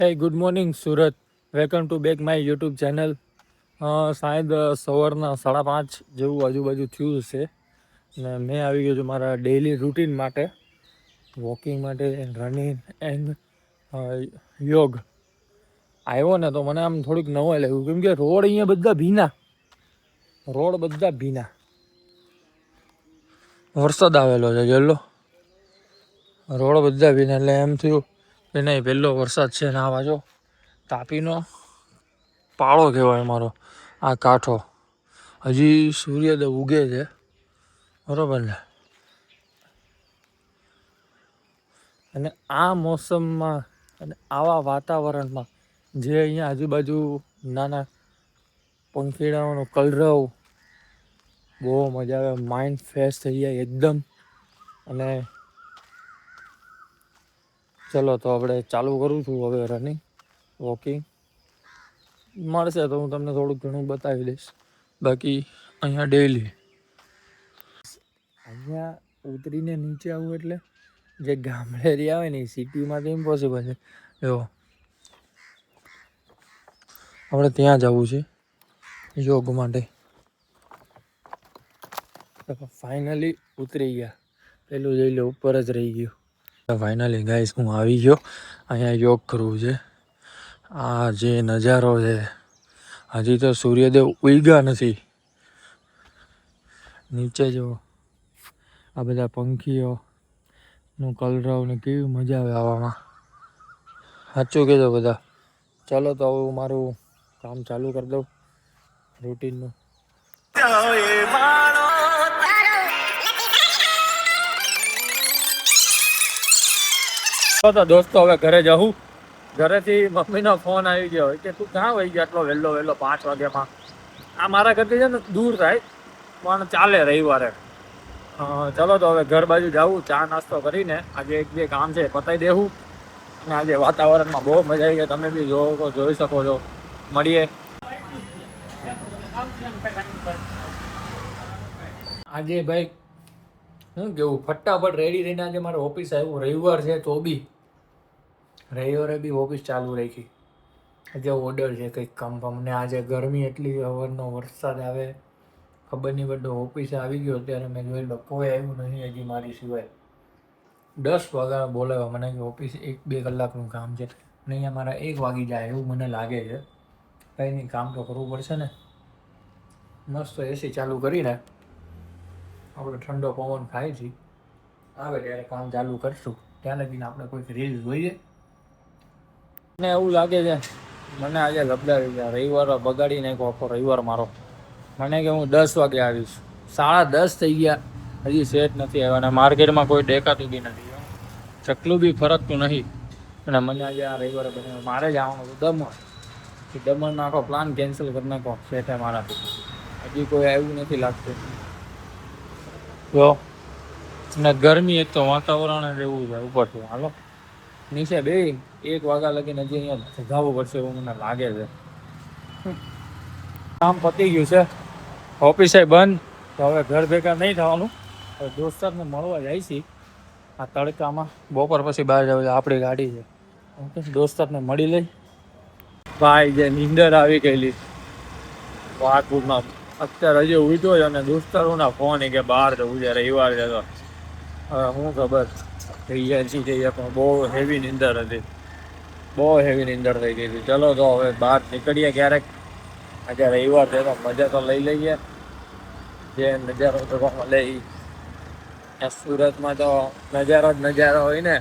Hey, good morning, Surat. Welcome to back my YouTube channel. શાયદ સવારના 5:30 જેવું આજુબાજુ થયું છે ને મેં આવી ગયો છું મારા ડેઇલી રૂટીન માટે, વોકિંગ માટે, રનિંગ એન્ડ યોગ. આવ્યો ને તો મને આમ થોડીક નવાઈ લાગ્યું, કેમ કે રોડ અહીંયા બધા ભીના. વરસાદ આવેલો છે, જેલો રોડ બધા ભીના, એટલે એમ થયું કે નહીં, પહેલો વરસાદ છે ને આ બાજુ તાપીનો પાળો કહેવાય મારો આ કાંઠો. હજી સૂર્યોદય ઉગે છે, બરાબર ને? અને આ મોસમમાં અને આવા વાતાવરણમાં જે અહીંયા આજુબાજુ નાના પંખીડાઓનો કલરવ, બહુ મજા આવે, માઇન્ડ ફ્રેશ થઈ જાય એકદમ. અને ચલો તો આપણે ચાલુ કરું છું હવે રનિંગ, વોકિંગ. મળશે તો હું તમને થોડુંક ઘણું બતાવી દઈશ. બાકી અહીંયા ડેઈલી અહીંયા ઉતરીને નીચે આવું એટલે જે ગામડે એરિયા આવે ને એ સિટીમાં તો ઇમ્પોસિબલ છે. જો આપણે ત્યાં જવું છે યોગ માટે. ફાઇનલી ઉતરી ગયા, પેલું જોઈ લો ઉપર જ રહી ગયું. ફાઇનલી ગાઈસ હું આવી ગયો, અહીંયા યોગ કરવું છે. આ જે નજારો છે, હજી તો સૂર્યદેવ ઉગ્યા નથી. નીચે જો આ બધા પંખીઓનું કલરવ ને કેવી મજા આવે આવામાં. સાચું કહેજો બધા. ચાલો તો હવે હું મારું કામ ચાલુ કરી દઉં રૂટીનનું. તો દોસ્તો હવે ઘરે જાઉં. ઘરેથી મમ્મીનો ફોન આવી ગયો કે તું ક્યાં વહી ગયા આટલો વહેલો 5 વાગ્યામાં. આ મારા ઘરથી છે ને દૂર થાય, પણ ચાલે રવિવારે. ચલો તો હવે ઘર બાજુ જાઉં, ચા નાસ્તો કરીને આજે 1-2 કામ છે પતાવી દેવું. અને આજે વાતાવરણમાં બહુ મજા આવી ગઈ, તમે બી જોઈ શકો છો. મળીએ. આજે ભાઈ શું કેવું, ફટાફટ રેડી રહીને આજે મારે ઓફિસ આવ્યું. રવિવાર છે તો બી રવિવારે બી ઓફિસ ચાલુ રાખી. આજે ઓર્ડર છે કંઈક કામ ને આજે ગરમી એટલી, હવારનો વરસાદ આવે, ખબર નહીં પડતો. ઓફિસે આવી ગયો ત્યારે મેં જોઈ લો કોઈ આવ્યું નહીં હજી મારી સિવાય. 10 વાગ્યા બોલાવ્યા મને કે ઓફિસ 1-2 કલાકનું કામ છે, અને અહીંયા મારા 1 વાગી જાય એવું મને લાગે છે. કંઈ નહીં, કામ તો કરવું પડશે ને. મસ્ત એસી ચાલુ કરીને આપણે ઠંડો પવન ખાઈ છીએ, આવે ત્યારે કામ ચાલુ કરીશું. ત્યાં લગીને આપણે કોઈક રીલ જોઈએ. મને એવું લાગે છે મને આજે લબડાવી ગયા, રવિવાર બગાડી નાખ્યો આખો રવિવાર મારો. મને કે હું 10 વાગે આવીશ, 10:30 થઈ ગયા, હજી સેટ નથી આવ્યા. અને માર્કેટમાં કોઈ દેખાતું બી નથી, ચકલું બી ફરકતું નહીં. અને મને આજે આ રવિવારે બને મારે જવાનું હતું દમણનો આખો પ્લાન કેન્સલ કરી નાખો સેટે મારાથી. હજી કોઈ આવ્યું નથી લાગતું. તો અને ગરમી, એક તો વાતાવરણ રહેવું છે ઉપરથી. હાલો નીચે 1 વાગ્યા લગીને હજી અહીંયા જગાવવું પડશે એવું મને લાગે છે. કામ પતી ગયું છે, ઓફિસે બંધ. તો હવે ઘર ભેગા નહીં થવાનું, હવે દોસ્તારને મળવા જાય છે. આ તડકામાં બપોર પછી બહાર જવું છે, આપણી ગાડી છે. ઓકે, દોસ્તારને મળી લઈ. ભાઈ જે નીંદર આવી ગયેલી વાઘપુરમાં, અત્યારે હજી ઉઠ્યો છે. અને દોસ્તારોના ફોન કે બહાર જવું છે, રવિવાર છે. તો હવે હું ખબર થઈ જઈએ પણ બહુ હેવી નીંદર હતી, બહુ હેવી નીંદર થઈ ગઈ હતી. ચલો તો હવે બહાર નીકળીએ ક્યારેક. આજે રવિવાર છે તો મજા તો લઈ લઈએ. જે નજારો જોવા મળે એ સુરતમાં તો નજારો જ નજારો હોય ને.